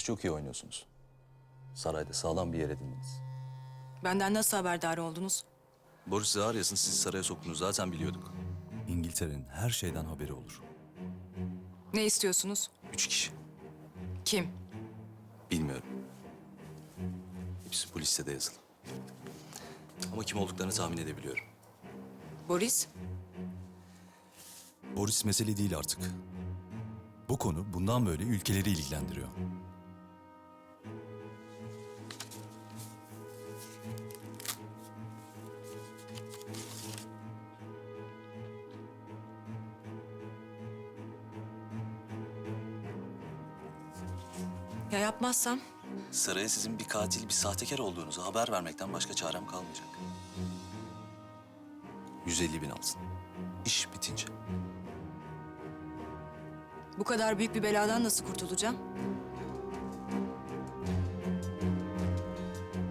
çok iyi oynuyorsunuz. Sarayda sağlam bir yer edindiniz. Benden nasıl haberdar oldunuz? Boris Zaharyas'ın sizi saraya soktuğunu zaten biliyorduk. İngiltere'nin her şeyden haberi olur. Ne istiyorsunuz? 3 kişi. Kim? Bilmiyorum. Hepsi bu listede yazılı. Ama kim olduklarını tahmin edebiliyorum. Boris? Boris mesele değil artık. Bu konu bundan böyle ülkeleri ilgilendiriyor. Ya yapmazsam? Saraya sizin bir katil, bir sahtekar olduğunuzu haber vermekten başka çarem kalmayacak. 150.000 alsın. İş bitince. Bu kadar büyük bir beladan nasıl kurtulacağım?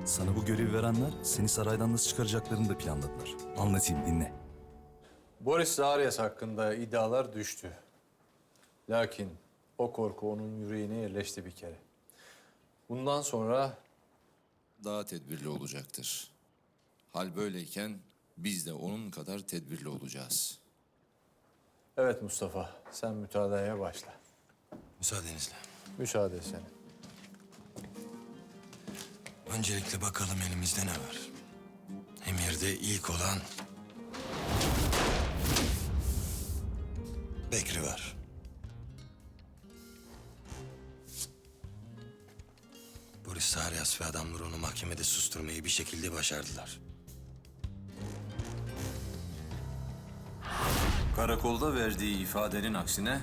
Sana bu görevi verenler seni saraydan nasıl çıkaracaklarını da planladılar. Anlatayım, dinle. Boris Zaharyas hakkında iddialar düştü. Lakin o korku onun yüreğine yerleşti bir kere. Bundan sonra Daha tedbirli olacaktır. Hal böyleyken biz de onun kadar tedbirli olacağız. evet Mustafa, sen mütalalaya başla. Müsaadenizle. Müsaade senin. Öncelikle bakalım elimizde ne var. Emir'de ilk olan Bekri var. Boris Zaharyas ve adamları onu mahkemede susturmayı bir şekilde başardılar. Karakolda verdiği ifadenin aksine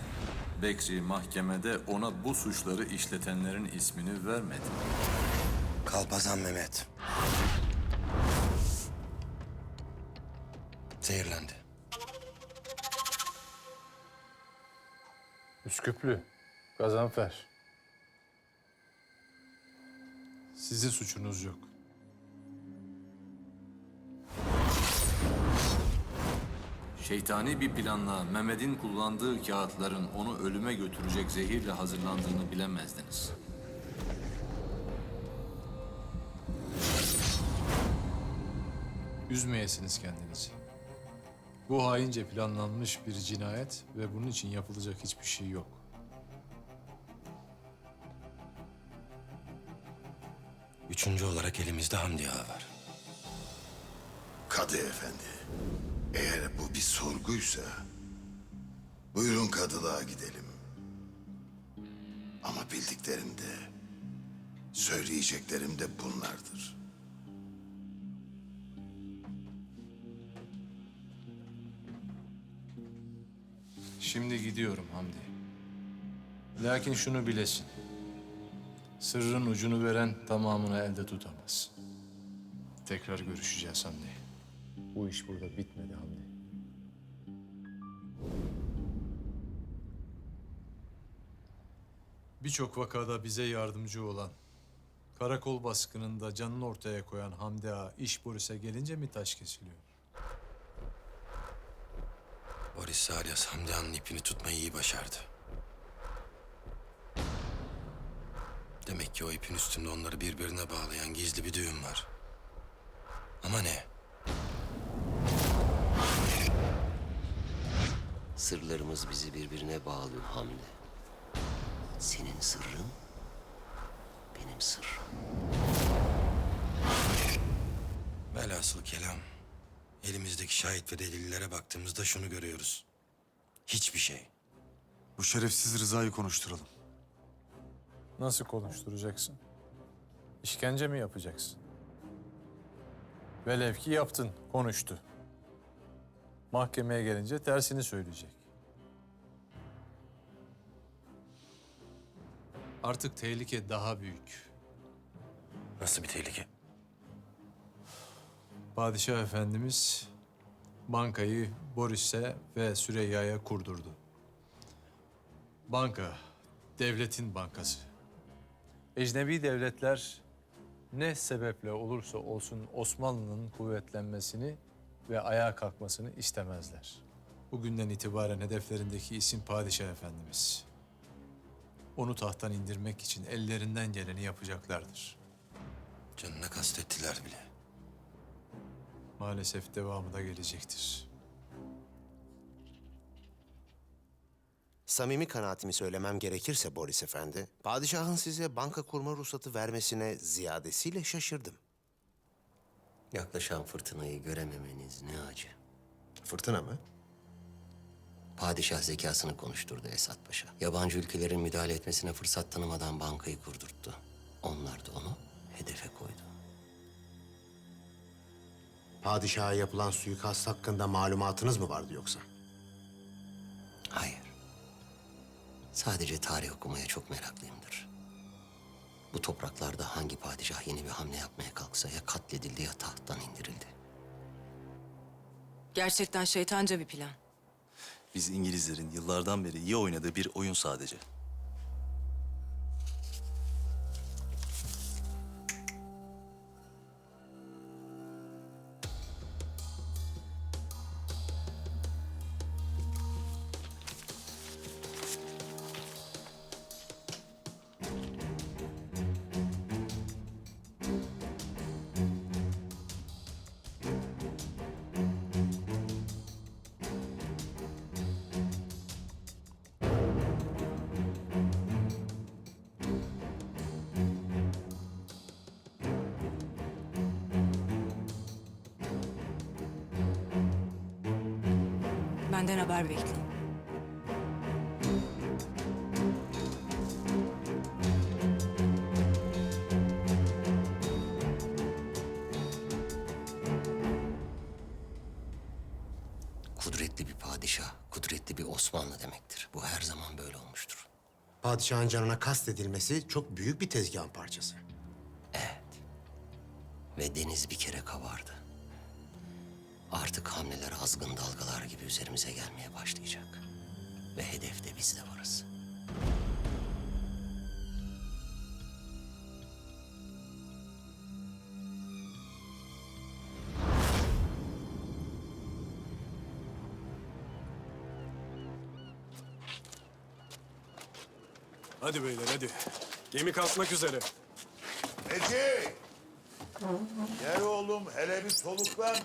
Bekri mahkemede ona bu suçları işletenlerin ismini vermedi. Kalpazan Mehmet. Zehirlendi. Üsküplü, Gazanfer. Sizin suçunuz yok. Şeytani bir planla Mehmet'in kullandığı kağıtların onu ölüme götürecek zehirle hazırlandığını bilemezdiniz. Üzmeyesiniz kendinizi. Bu haince planlanmış bir cinayet ve bunun için yapılacak hiçbir şey yok. Üçüncü olarak elimizde Hamdi Ağa var. Kadı efendi, eğer bu bir sorguysa buyurun kadılığa gidelim. Ama bildiklerim de, söyleyeceklerim de bunlardır. Şimdi gidiyorum Hamdi. Lakin şunu bilesin. Sırrın ucunu veren tamamını elde tutamaz. Tekrar görüşeceğiz Hamdi. Bu iş burada bitmedi Hamdi. Birçok vakada bize yardımcı olan, karakol baskınında canını ortaya koyan Hamdi Ağa iş Boris'e gelince mi taş kesiliyor? Boris Zaharyas Hamdi Ağa'nın ipini tutmayı iyi başardı. Demek ki o ipin üstünde onları birbirine bağlayan gizli bir düğüm var. Ama ne? Sırlarımız bizi birbirine bağlıyor Hamdi. Senin sırrın, benim sırrım. Velhasıl kelam, elimizdeki şahit ve delillere baktığımızda şunu görüyoruz. Hiçbir şey. Bu şerefsiz Rıza'yı konuşturalım. Nasıl konuşturacaksın? İşkence mi yapacaksın? Velev ki yaptın, konuştu. Mahkemeye gelince tersini söyleyecek. Artık tehlike daha büyük. Nasıl bir tehlike? Padişah Efendimiz bankayı Boris'e ve Süreyya'ya kurdurdu. Banka, devletin bankası. Ecnebi devletler ne sebeple olursa olsun Osmanlı'nın kuvvetlenmesini ve ayağa kalkmasını istemezler. Bugünden itibaren hedeflerindeki isim Padişah Efendimiz. Onu tahttan indirmek için ellerinden geleni yapacaklardır. Canına kastettiler bile. Maalesef devamı da gelecektir. Samimi kanaatimi söylemem gerekirse Boris Efendi, padişahın size banka kurma ruhsatı vermesine ziyadesiyle şaşırdım. Yaklaşan fırtınayı görememeniz ne acı. Fırtına mı? Padişah zekasını konuşturdu Esat Paşa. Yabancı ülkelerin müdahale etmesine fırsat tanımadan bankayı kurdurttu. Onlar da onu hedefe koydu. Padişaha yapılan suikast hakkında malumatınız mı vardı yoksa? Hayır. Sadece tarih okumaya çok meraklıyımdır. Bu topraklarda hangi padişah yeni bir hamle yapmaya kalksa ya katledildi ya tahttan indirildi. Gerçekten şeytanca bir plan. Biz İngilizlerin yıllardan beri iyi oynadığı bir oyun sadece. Benden haber bekleyin. Kudretli bir padişah, kudretli bir Osmanlı demektir. Bu her zaman böyle olmuştur. Padişahın canına kastedilmesi çok büyük bir tezgahın parçası. Evet. Ve deniz bir kere kabardı. Artık hamleler azgın dalgalar gibi üzerimize gelmeye başlayacak. Ve hedefte biz de varız. Hadi beyler hadi. Gemi kalkmak üzere. Ece! Gel oğlum, hele bir soluklan.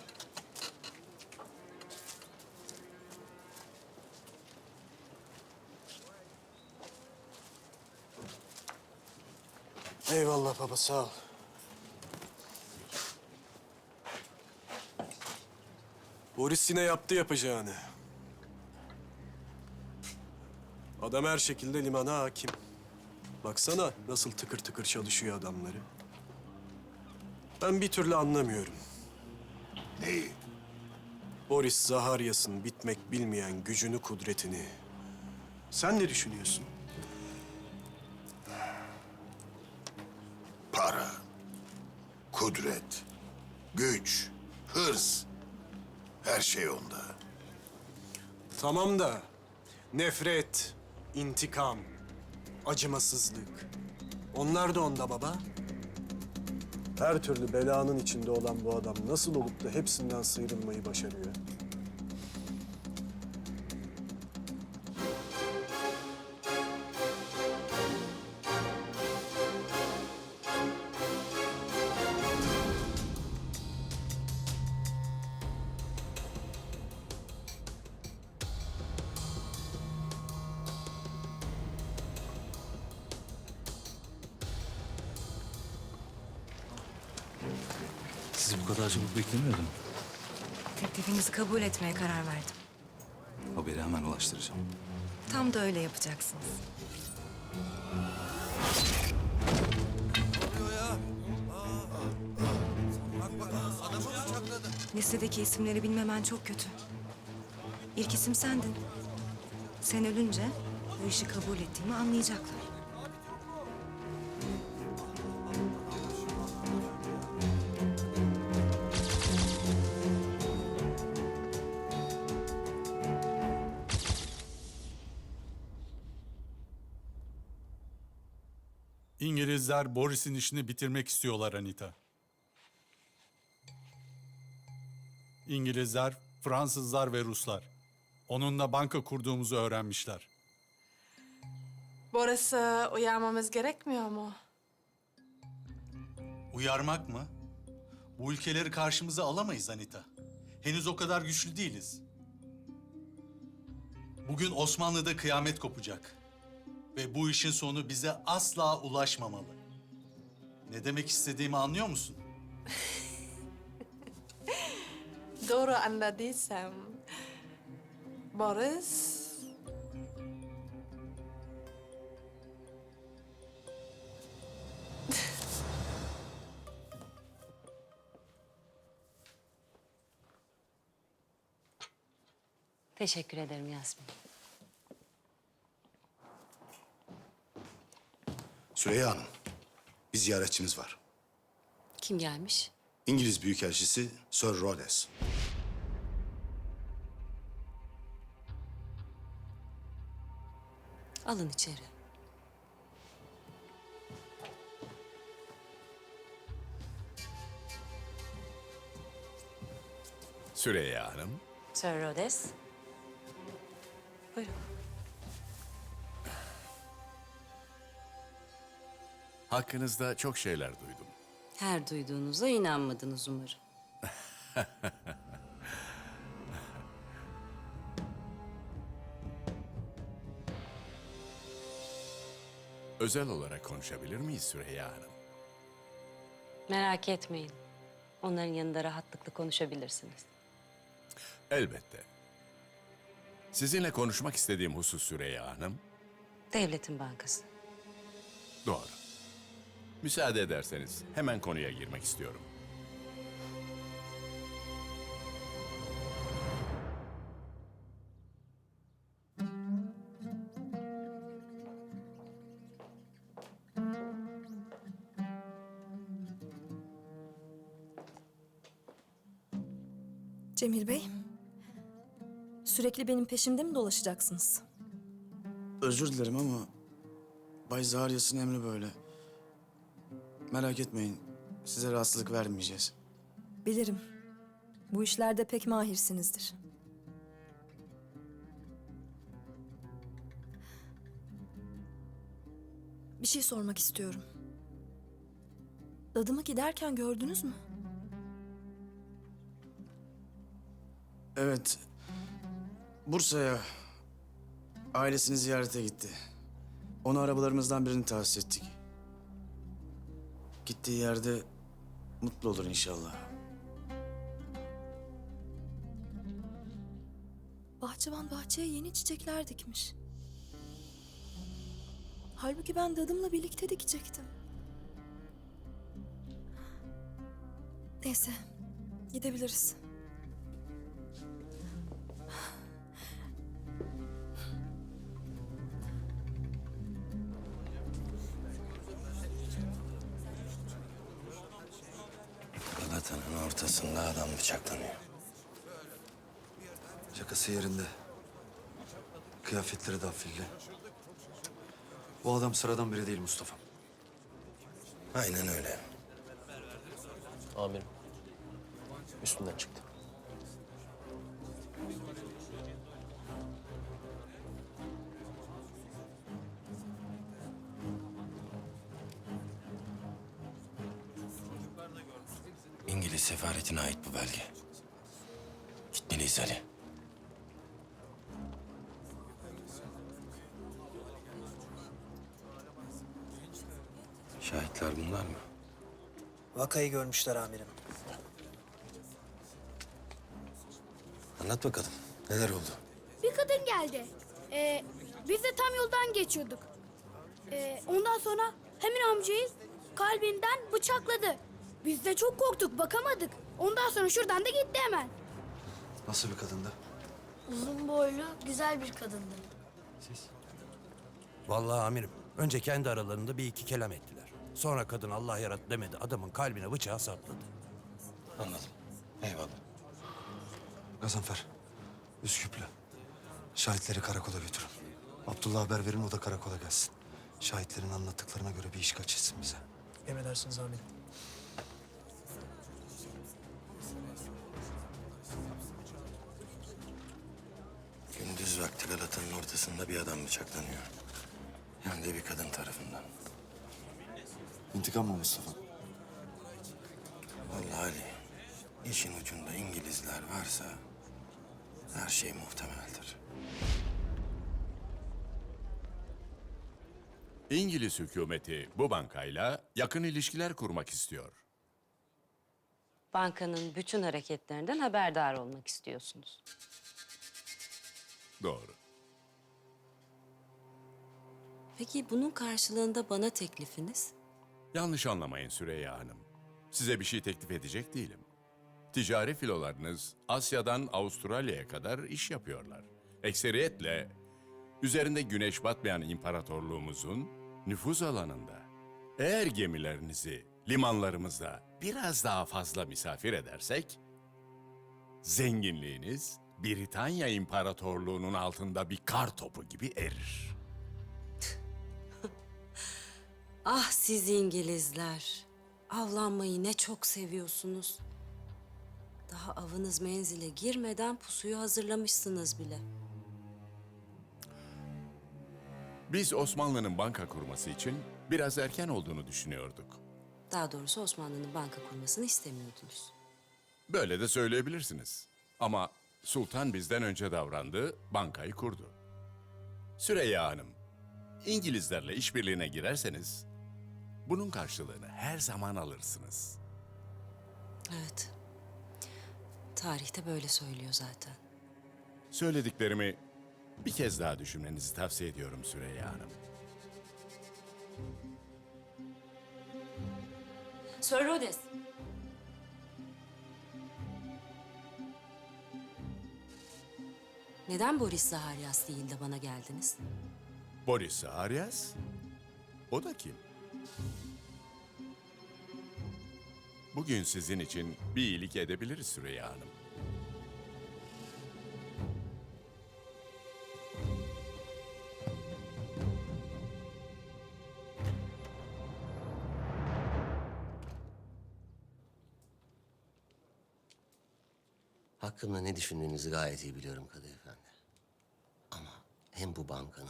Eyvallah baba sağ ol. Boris yine yaptı yapacağını. Adam her şekilde limana hakim. Baksana nasıl tıkır tıkır çalışıyor adamları. Ben bir türlü anlamıyorum. Neyi? Boris Zaharyas'ın bitmek bilmeyen gücünü, kudretini. Sen ne düşünüyorsun? Para, kudret, güç, hırs. Her şey onda. Tamam da nefret, intikam, acımasızlık. Onlar da onda baba. Her türlü belanın içinde olan bu adam nasıl olup da hepsinden sıyrılmayı başarıyor? Sizi bu kadar çabuk beklemiyordum. Teklifinizi kabul etmeye karar verdim. Haberi hemen ulaştıracağım. Tam da öyle yapacaksınız. Listedeki isimleri bilmemen çok kötü. İlk isim sendin. Sen ölünce bu işi kabul ettiğimi anlayacaklar. İngilizler Boris'in işini bitirmek istiyorlar Anita. İngilizler, Fransızlar ve Ruslar. Onunla banka kurduğumuzu öğrenmişler. Boris'i uyarmamız gerekmiyor mu? Uyarmak mı? Bu ülkeleri karşımıza alamayız Anita. Henüz o kadar güçlü değiliz. Bugün Osmanlı'da kıyamet kopacak. Ve bu işin sonu bize asla ulaşmamalı. Ne demek istediğimi anlıyor musun? Doğru anladıysam, Boris... Teşekkür ederim Yasmin. Süreyya Hanım, bir ziyaretçimiz var. Kim gelmiş? İngiliz Büyükelçisi Sir Rhodes. Alın içeri. Süreyya Hanım. Sir Rhodes. Buyurun. Hakkınızda çok şeyler duydum. Her duyduğunuza inanmadınız umarım. Özel olarak konuşabilir miyiz Süreyya Hanım? Merak etmeyin. Onların yanında rahatlıkla konuşabilirsiniz. Elbette. Sizinle konuşmak istediğim husus Süreyya Hanım. Devletin Bankası. Doğru. Müsaade ederseniz hemen konuya girmek istiyorum. Cemil Bey, sürekli benim peşimde mi dolaşacaksınız? Özür dilerim ama Bay Zaharyas'ın emri böyle. Merak etmeyin, size rahatsızlık vermeyeceğiz. Bilirim. Bu işlerde pek mahirsinizdir. Bir şey sormak istiyorum. Dadımı giderken gördünüz mü? Evet, Bursa'ya ailesini ziyarete gitti. Ona arabalarımızdan birini tahsis ettik. Gittiği yerde mutlu olur inşallah. Bahçıvan bahçeye yeni çiçekler dikmiş. Halbuki ben dadımla birlikte dikecektim. Neyse, gidebiliriz. Galata'nın ortasında adam bıçaklanıyor. Şakası yerinde. Kıyafetleri de afilli. Bu adam sıradan biri değil Mustafa. Aynen öyle. Amirim. Üstünden çıktı. İngiliz sefaretine ait bu belge. Gitmeliyiz Ali. Şahitler bunlar mı? Vakayı görmüşler amirim. Anlat bakalım. Neler oldu? Bir kadın geldi. Biz de tam yoldan geçiyorduk. Ondan sonra Emin amcayı kalbinden bıçakladı. Biz de çok korktuk, bakamadık. Ondan sonra şuradan da gitti hemen. Nasıl bir kadındı? Uzun boylu, güzel bir kadındı. Vallahi amirim. Önce kendi aralarında bir iki kelam ettiler. Sonra kadın Allah yarattı demedi. Adamın kalbine bıçağı sapladı. Anladım. Eyvallah. Gazanfer, Üsküplü. Şahitleri karakola götürün. Abdullah'a haber verin, o da karakola gelsin. Şahitlerin anlattıklarına göre bir iş kaçırsın bize. Emredersiniz amirim. Gündüz vakti Galata'nın ortasında bir adam bıçaklanıyor. Hem de bir kadın tarafından. İntikam mı Mustafa? Vallahi Ali, işin ucunda İngilizler varsa her şey muhtemeldir. İngiliz hükümeti bu bankayla yakın ilişkiler kurmak istiyor. Bankanın bütün hareketlerinden haberdar olmak istiyorsunuz. Doğru. Peki bunun karşılığında bana teklifiniz? Yanlış anlamayın Süreyya Hanım. Size bir şey teklif edecek değilim. Ticari filolarınız Asya'dan Avustralya'ya kadar iş yapıyorlar. Ekseriyetle üzerinde güneş batmayan imparatorluğumuzun nüfuz alanında. Eğer gemilerinizi limanlarımızda biraz daha fazla misafir edersek, zenginliğiniz Britanya İmparatorluğu'nun altında bir kar topu gibi erir. Ah siz İngilizler. Avlanmayı ne çok seviyorsunuz. Daha avınız menzile girmeden pusuyu hazırlamışsınız bile. Biz Osmanlı'nın banka kurması için biraz erken olduğunu düşünüyorduk. Daha doğrusu Osmanlı'nın banka kurmasını istemiyordunuz. Böyle de söyleyebilirsiniz. Ama Sultan bizden önce davrandı, bankayı kurdu. Süreyya Hanım, İngilizlerle işbirliğine girerseniz bunun karşılığını her zaman alırsınız. Evet. Tarihte böyle söylüyor zaten. Söylediklerimi bir kez daha düşünmenizi tavsiye ediyorum Süreyya Hanım. Sir Rhodes. Neden Boris Zaharyas değil de bana geldiniz? Boris Zaharyas? O da kim? Bugün sizin için bir iyilik edebiliriz Süreyya Hanım. Hakkımda ne düşündüğünüzü gayet iyi biliyorum Kadı Efendi. Ama hem bu bankanın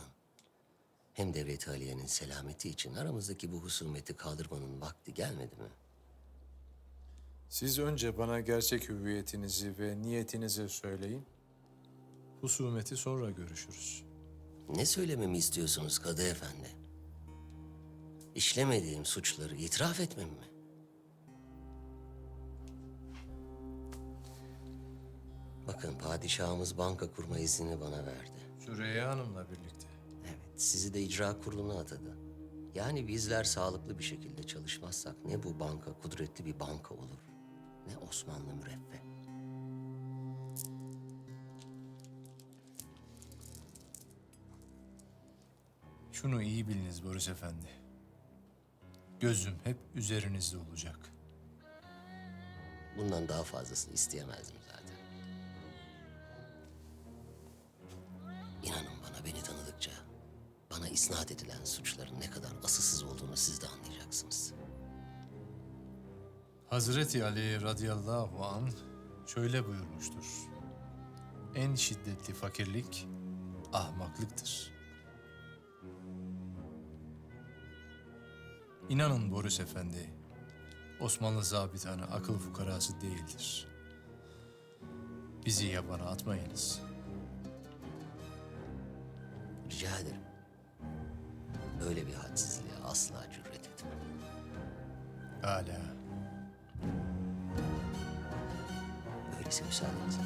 hem Devlet-i Aliye'nin selameti için aramızdaki bu husumeti kaldırmanın vakti gelmedi mi? Siz önce bana gerçek hüviyetinizi ve niyetinizi söyleyin. Husumeti sonra görüşürüz. Ne söylememi istiyorsunuz Kadı Efendi? İşlemediğim suçları itiraf etmem mi? Bakın padişahımız banka kurma iznini bana verdi. Süreyya Hanım'la birlikte. Evet, sizi de icra kuruluna atadı. Yani bizler sağlıklı bir şekilde çalışmazsak ne bu banka kudretli bir banka olur, ne Osmanlı müreffeh. Şunu iyi biliniz Boris Efendi. Gözüm hep üzerinizde olacak. Bundan daha fazlasını isteyemezdim zaten. İnanın bana, beni tanıdıkça bana isnat edilen suçların ne kadar asılsız olduğunu siz de anlayacaksınız. Hazreti Ali radıyallahu anh şöyle buyurmuştur. En şiddetli fakirlik ahmaklıktır. İnanın Boris Efendi, Osmanlı zabıtanı akıl fukarası değildir. Bizi yabana atmayınız. Rica ederim. Böyle bir hadsizliğe asla cüret etmem. Âlâ. Öyleyse müsaadenizle.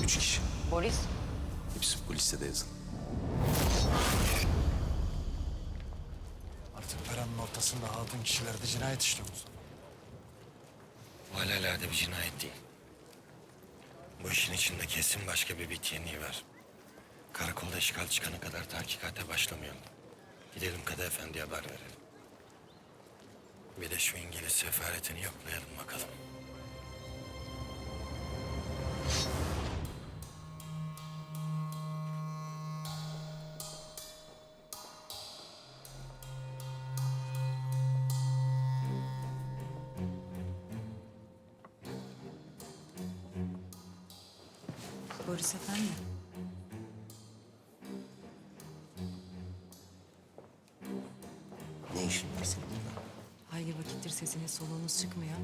Üç kişi. Boris. Hepsi bu listede yazılı. Artık Peran'ın ortasında aldığın kişilerde cinayet işliyor Mustafa. Bu alelade bir cinayet değil. Bu işin içinde kesin başka bir bit yeniği var. Karakolda işgal çıkana kadar tahkikate başlamayalım. Gidelim Kadı Efendi'ye haber verelim. Bir de şu İngiliz sefaretini yoklayalım bakalım. Boris Efendi. Ne işin var senin burada? Hayli vakittir sesiniz soluğunuz çıkmıyor.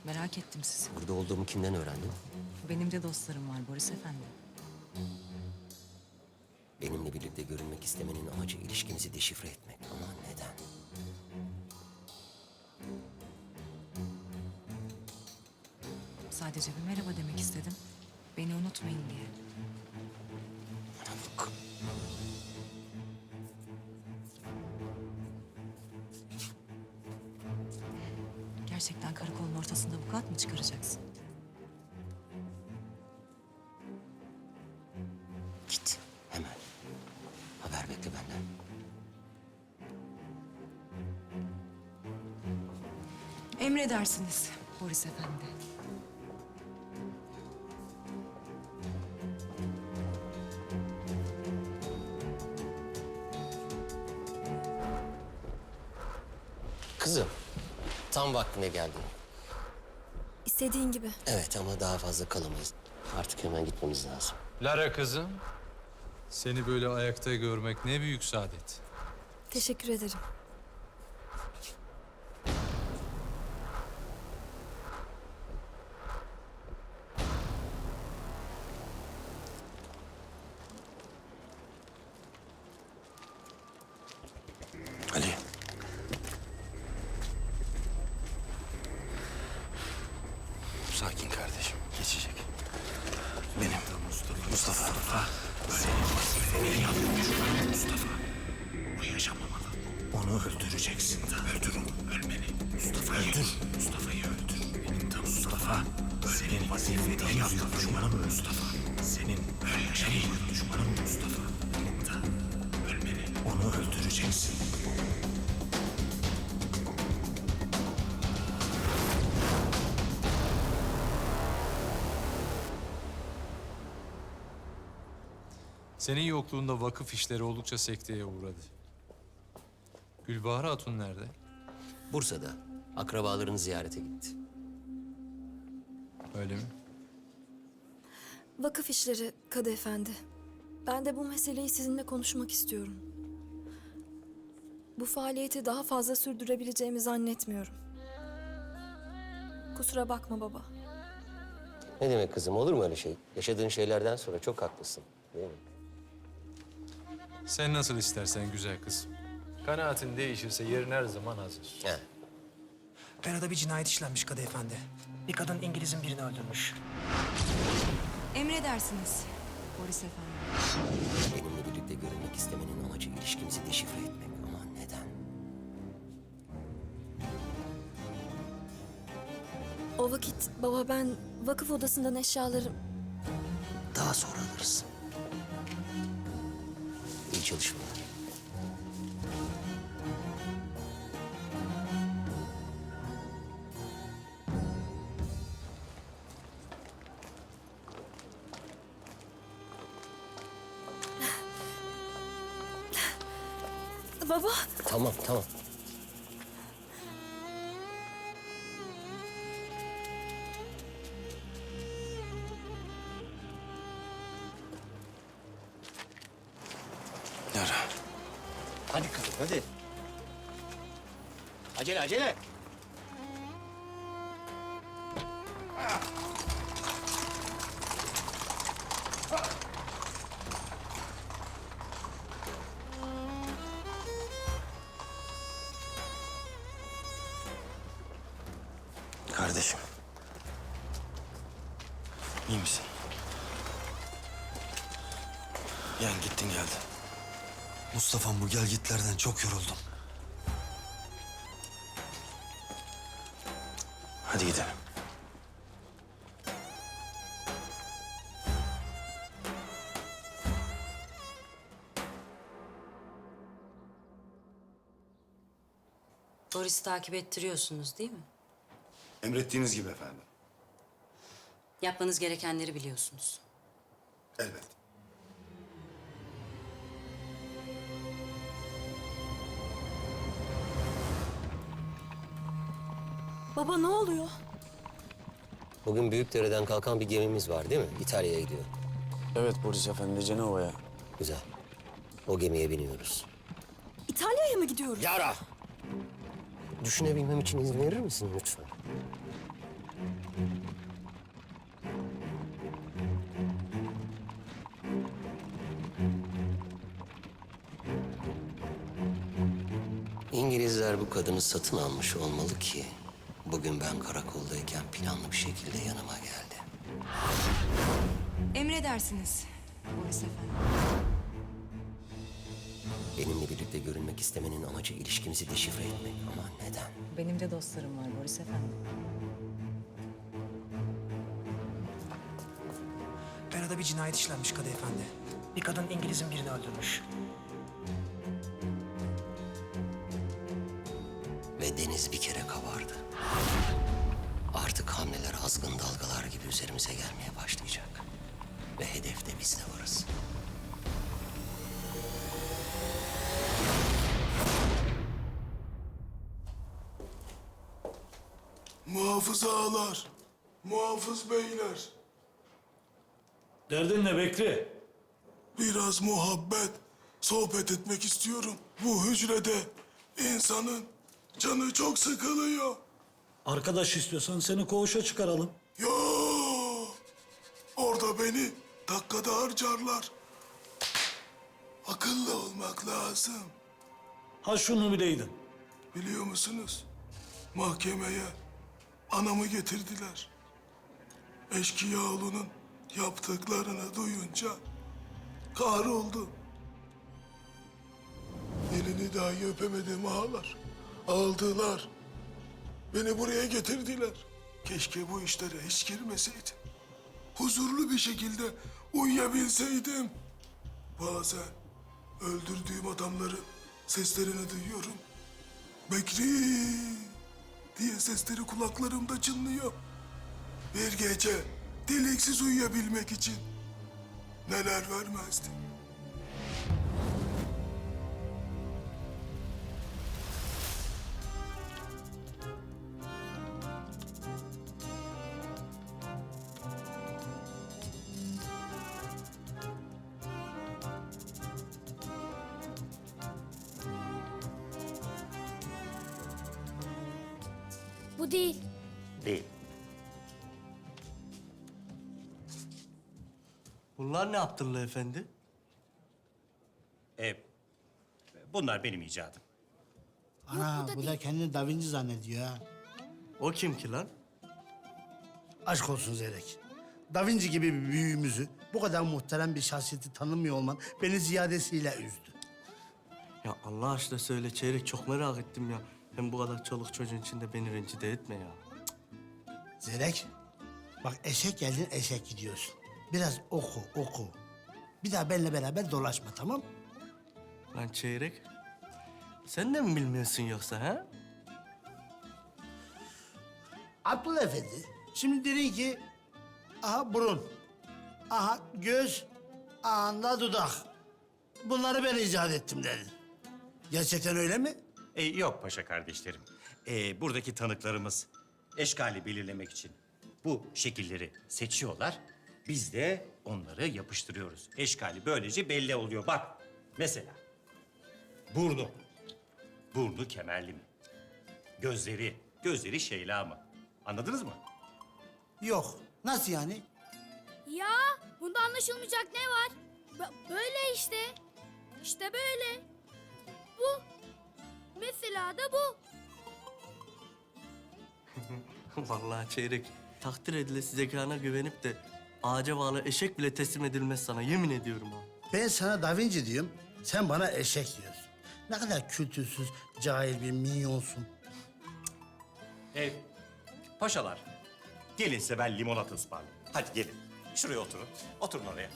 Merak ettim sizi. Burada olduğumu kimden öğrendin? Benim de dostlarım var Boris Efendi. Benimle birlikte görünmek istemenin amacı ilişkimizi deşifre etmek. Ama neden? Sadece bir merhaba demek istedim. Beni unutmayın diye. Bana bak. Gerçekten karakolun ortasında vukuat mı çıkaracaksın? Git hemen. Haber bekle benden. Emredersiniz Boris Efendi. Kızım, tam vaktine geldin. İstediğin gibi. Evet ama daha fazla kalamayız. Artık hemen gitmemiz lazım. Lara kızım, seni böyle ayakta görmek ne büyük saadet. Teşekkür ederim. Ali. Sakin kardeşim. Geçecek. Benim. Mustafa. Böyle yapmış. Mustafa. O yaşamamalı. Onu öldüreceksin. Öldür onu. Ölmeli. Mustafa'yı öldür. Mustafa'yı öldür. Benim de Mustafa. Senin vazifeni yaptı. Düşmanım Mustafa. Senin ölmeli. Düşmanım Mustafa. Benim de ölmeli. Onu öldüreceksin. Senin yokluğunda vakıf işleri oldukça sekteye uğradı. Gülbahar Hatun nerede? Bursa'da akrabalarını ziyarete gitti. Öyle mi? Vakıf işleri Kadı Efendi. Ben de bu meseleyi sizinle konuşmak istiyorum. Bu faaliyeti daha fazla sürdürebileceğimi zannetmiyorum. Kusura bakma baba. Ne demek kızım, olur mu öyle şey? Yaşadığın şeylerden sonra çok haklısın, değil mi? Sen nasıl istersen güzel kız. Kanaatin değişirse yerin her zaman hazır. He. Pera'da bir cinayet işlenmiş Kadı Efendi. Bir kadın İngiliz'in birini öldürmüş. Emredersiniz Boris Efendi. Benimle birlikte görünmek istemenin amacı ilişkimizi deşifre etmek. Ama neden? O vakit baba ben vakıf odasından eşyalarım... Daha sonra alırız. İyi çalışmalar. Baba. Tamam. Lara. Hadi kızım, hadi. Acele. Kardeşim. İyi misin? Yani gittin geldin. Mustafa'm bu gelgitlerden çok yoruldum. Hadi gidelim. Boris'i takip ettiriyorsunuz değil mi? Emrettiğiniz gibi efendim. Yapmanız gerekenleri biliyorsunuz. Elbet. Baba ne oluyor? Bugün Büyükdere'den kalkan bir gemimiz var değil mi? İtalya'ya gidiyor. Evet Boris Efendi, Cenova'ya. Güzel. O gemiye biniyoruz. İtalya'ya mı gidiyoruz? Yara! Düşünebilmem için izin verir misin lütfen? İngilizler bu kadını satın almış olmalı ki bugün ben karakoldayken planlı bir şekilde yanıma geldi. Emredersiniz Boris Efendi. Benimle birlikte görünmek istemenin amacı ilişkimizi deşifre etmek ama neden? Benim de dostlarım var Boris Efendi. Bera'da bir cinayet işlenmiş Kadı Efendi. Bir kadın İngiliz'in birini öldürmüş. Ve deniz bir kere kabardı. Artık hamleler azgın dalgalar gibi üzerimize gelmeye başlayacak. Ve hedefte biz de varız. Muhafız ağalar, muhafız beyler. Derdin ne Bekri? Biraz muhabbet, sohbet etmek istiyorum. Bu hücrede insanın canı çok sıkılıyor. Arkadaş istiyorsan seni koğuşa çıkaralım. Yo, orada beni dakikada harcarlar. Akıllı olmak lazım. Ha şunu bileydin. Biliyor musunuz? Mahkemeye anamı getirdiler. Eşkıyaoğlu'nun yaptıklarını duyunca kahroldu. Elini dahi öpemedim ağalar. Aldılar. Beni buraya getirdiler. Keşke bu işlere hiç girmeseydim. Huzurlu bir şekilde uyuyabilseydim. Bazen öldürdüğüm adamların seslerini duyuyorum. Bekri diye sesleri kulaklarımda çınlıyor. Bir gece deliksiz uyuyabilmek için neler vermezdim. Bu değil. Değil. Bunlar ne Abdullah Efendi? Bunlar benim icadım. Ana bu da kendini Da Vinci zannediyor ha. O kim ki lan? Aşk olsun Zeyrek. Da Vinci gibi bir büyüğümüzü bu kadar muhterem bir şahsiyeti tanımıyor olman beni ziyadesiyle üzdü. Ya Allah aşkına söyle Çeyrek, çok merak ettim ya. Hem bu kadar çoluk çocuğun içinde beni rencide etme ya. Zeyrek, bak eşek geldin eşek gidiyorsun. Biraz oku. Bir daha benimle beraber dolaşma, tamam? Lan Çeyrek, sen de mi bilmiyorsun yoksa ha? Abdullah Efendi, şimdi dedin ki... Aha burun, aha göz, aha da dudak. Bunları ben icat ettim dedin. Gerçekten öyle mi? Yok paşa kardeşlerim. Buradaki tanıklarımız eşkali belirlemek için bu şekilleri seçiyorlar. Biz de onları yapıştırıyoruz. Eşkali böylece belli oluyor. Bak mesela burnu. Burnu kemerli mi? Gözleri Şeyla mı? Anladınız mı? Yok. Nasıl yani? Ya bunda anlaşılmayacak ne var? Böyle işte. İşte böyle. Bu. Mesela da bu. Vallahi Çeyrek, takdir edilesi zekana güvenip de ağaca bağlı eşek bile teslim edilmez sana, yemin ediyorum ha. Ben sana Da Vinci diyorum, sen bana eşek diyorsun. Ne kadar kültürsüz, cahil bir minyonsun. Paşalar, gelin size ben limonata ısmarlayayım. Hadi gelin. Şuraya oturun. Oturun oraya.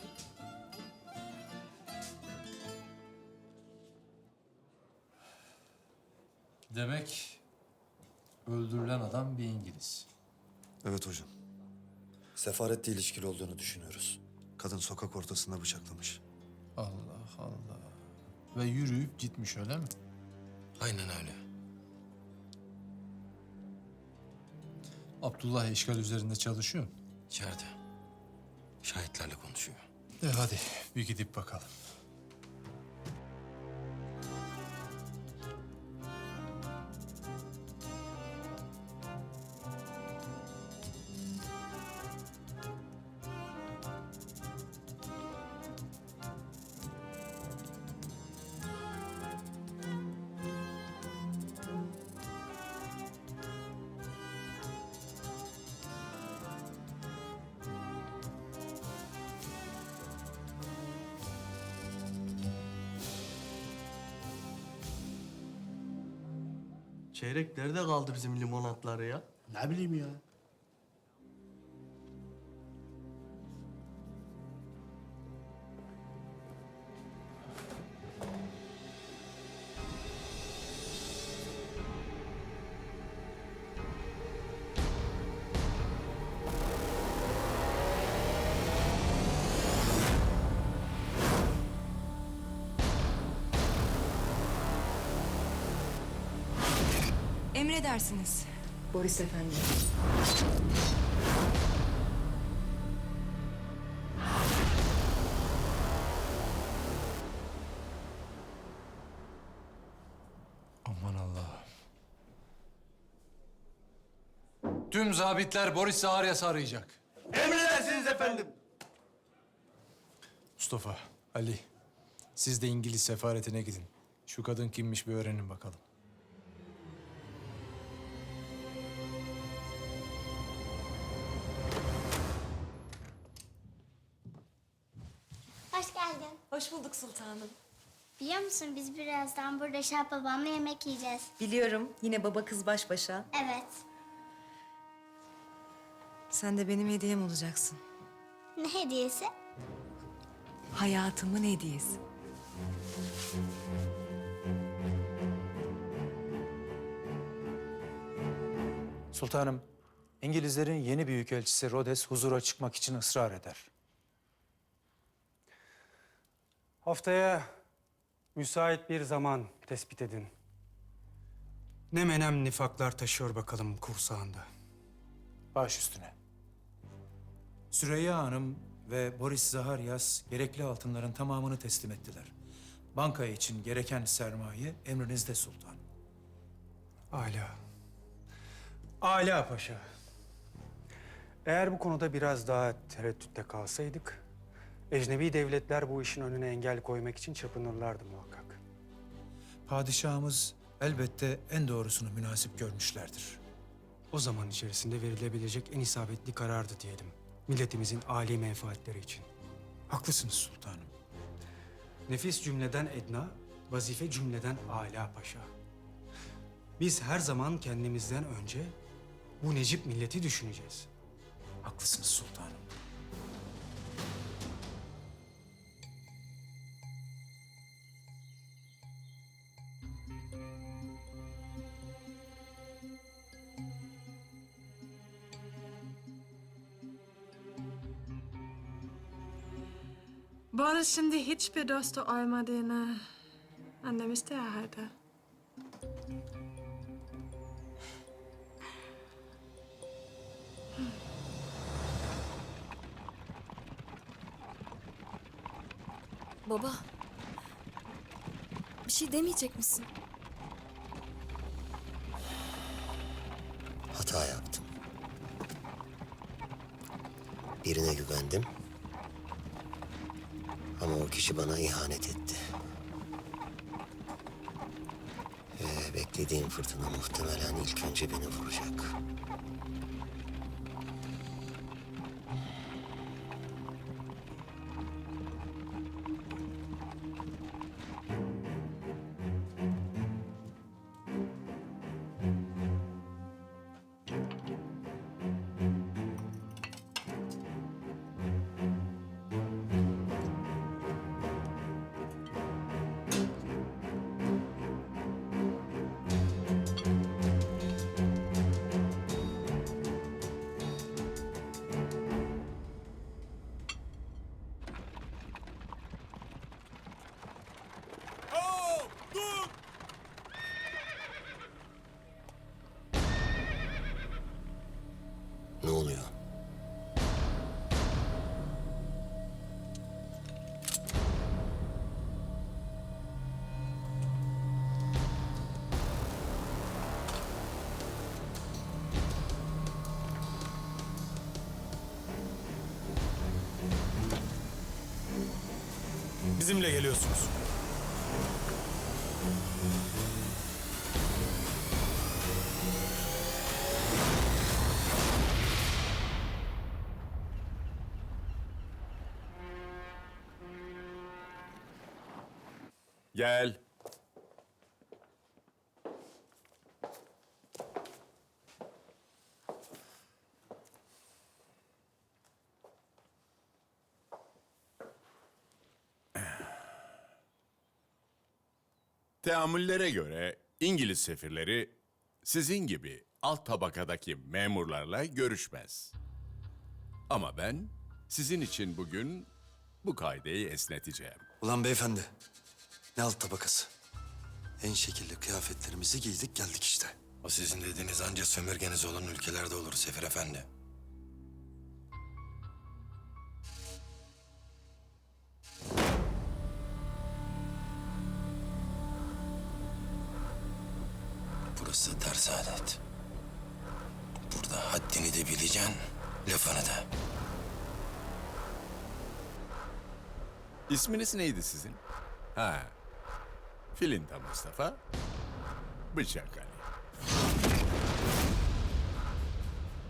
Demek öldürülen adam bir İngiliz. Evet hocam. Sefaretle ilişkili olduğunu düşünüyoruz. Kadın sokak ortasında bıçaklamış. Allah Allah. Ve yürüyüp gitmiş öyle mi? Aynen öyle. Abdullah eşkal üzerinde çalışıyor mu? İçeride. Şahitlerle konuşuyor. Hadi bir gidip bakalım. Çeyrek nerede kaldı bizim limonatları ya? Ne bileyim ya. Emredersiniz Boris Efendi. Aman Allah'ım. Tüm zabitler Boris Zaharyas'ı arayacak. Emredersiniz efendim. Mustafa, Ali, siz de İngiliz sefaretine gidin. Şu kadın kimmiş bir öğrenin bakalım. Hoş geldin. Hoş bulduk sultanım. Biliyor musun biz birazdan burada Şah babamla yemek yiyeceğiz. Biliyorum, yine baba kız baş başa. Evet. Sen de benim hediyem olacaksın. Ne hediyesi? Hayatımın hediyesi. Sultanım, İngilizlerin yeni büyükelçisi Rhodes huzura çıkmak için ısrar eder. Haftaya müsait bir zaman tespit edin. Ne menem nifaklar taşıyor bakalım kursağında. Baş üstüne. Süreyya Hanım ve Boris Zaharyas gerekli altınların tamamını teslim ettiler. Banka için gereken sermaye emrinizde sultan. Âlâ. Âlâ paşa. Eğer bu konuda biraz daha tereddütte kalsaydık, ecnebi devletler bu işin önüne engel koymak için çırpınırlardı muhakkak. Padişahımız elbette en doğrusunu münasip görmüşlerdir. O zaman içerisinde verilebilecek en isabetli karardı diyelim. Milletimizin âli menfaatleri için. Haklısınız sultanım. Nefis cümleden edna, vazife cümleden âlâ paşa. Biz her zaman kendimizden önce bu Necip milleti düşüneceğiz. Haklısınız sultanım. Boris şimdi hiçbir dostu olmadığını anlamıştı herhalde. Baba. Bir şey demeyecek misin? Hata yaptım. Birine güvendim. Ama o kişi bana ihanet etti. Ve beklediğim fırtına muhtemelen ilk önce beni vuracak. bizimle geliyorsunuz. Gel. Teamüllere göre İngiliz sefirleri sizin gibi alt tabakadaki memurlarla görüşmez. Ama ben sizin için bugün bu kaideyi esneteceğim. Ulan beyefendi, ne alt tabakası? En şekilli kıyafetlerimizi giydik geldik işte. O sizin dediğiniz ancak sömürgeniz olan ülkelerde olur Sefir Efendi. Burası ders adet. Burada haddini de bileceksin, lafını da. İsminiz neydi sizin? Ha, Filinta Mustafa, Bıçak Ali.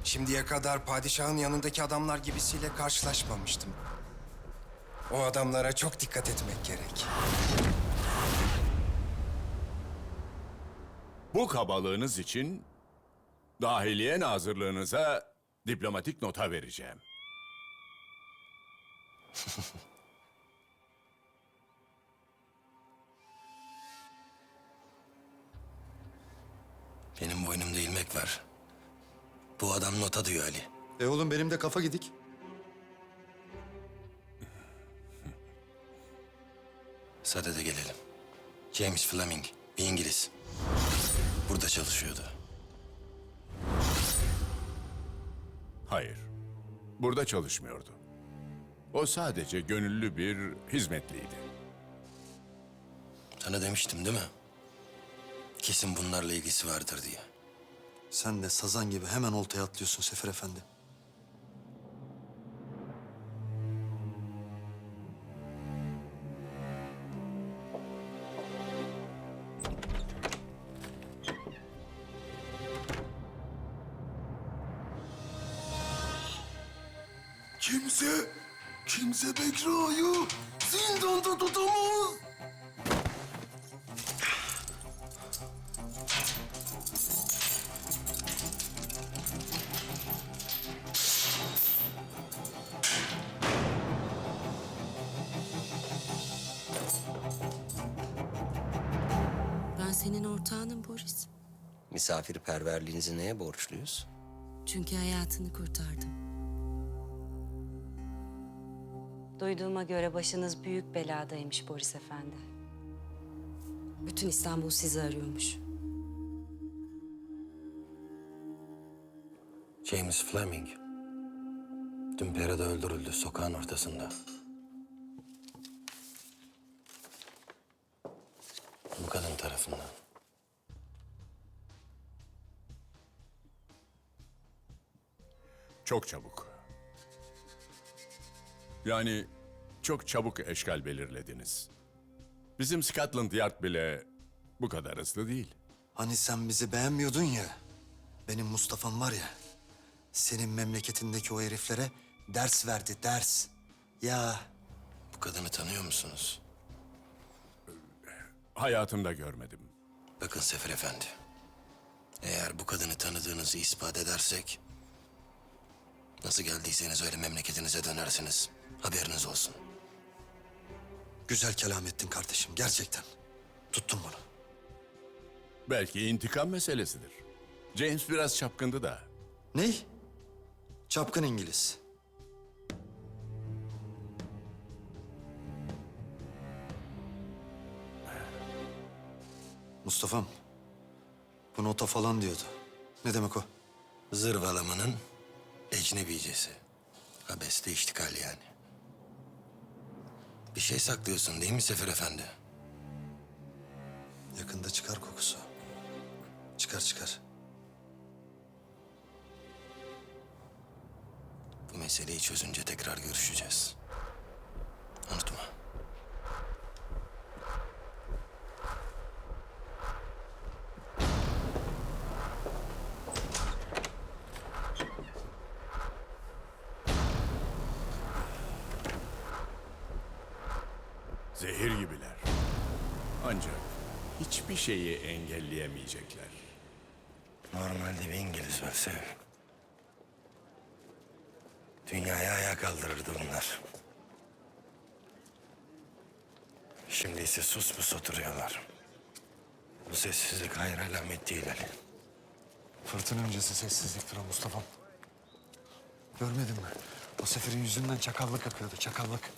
Şimdiye kadar padişahın yanındaki adamlar gibisiyle karşılaşmamıştım. O adamlara çok dikkat etmek gerek. Bu kabalığınız için Dahiliye Nazırlığınıza diplomatik nota vereceğim. Benim boynumda ilmek var. Bu adam nota diyor Ali. Oğlum benim de kafa gidik. Sadede gelelim. James Fleming, bir İngiliz. Burada çalışıyordu. Hayır, burada çalışmıyordu. O sadece gönüllü bir hizmetliydi. Sana demiştim değil mi? Kesin bunlarla ilgisi vardır diye. Sen de sazan gibi hemen oltaya atlıyorsun Sefir Efendi. Kimse Bekra'yı zindanda tutamaz. Ben senin ortağınım Boris. Misafirperverliğinizi neye borçluyuz? Çünkü hayatını kurtardım. Duyduğuma göre başınız büyük beladaymış Boris Efendi. Bütün İstanbul sizi arıyormuş. James Fleming. Dün Pera'da öldürüldü sokağın ortasında. Bu kadın tarafından. Çok çabuk. Yani çok çabuk eşkal belirlediniz. Bizim Scotland Yard bile bu kadar hızlı değil. Hani sen bizi beğenmiyordun ya. Benim Mustafa'm var ya. Senin memleketindeki o heriflere ders verdi, ders. Ya Bu kadını tanıyor musunuz? Hayatımda görmedim. Bakın Sefir Efendi. Eğer bu kadını tanıdığınızı ispat edersek... nasıl geldiyseniz öyle memleketinize dönersiniz. Haberiniz olsun. güzel kelam ettin kardeşim gerçekten. Tuttum bunu. Belki intikam meselesidir. James biraz çapkındı da. Ney? Çapkın İngiliz. Mustafa'm, bu nota falan diyordu. Ne demek o? Zırvalamanın ecnebicesi. Habeste iştikal yani. Bir şey saklıyorsun değil mi Sefir Efendi? Yakında çıkar kokusu. Çıkar çıkar. Bu meseleyi çözünce tekrar görüşeceğiz. Unutma. şeyi engelleyemeyecekler. Normalde bir İngiliz ölse dünyayı ayağa kaldırırdı bunlar. Şimdi ise sus pus oturuyorlar. Bu sessizlik hayır alamet değil Ali. Fırtına öncesi sessizliktir o Mustafa'm. Görmedin mi? O seferin yüzünden çakallık akıyordu, çakallık.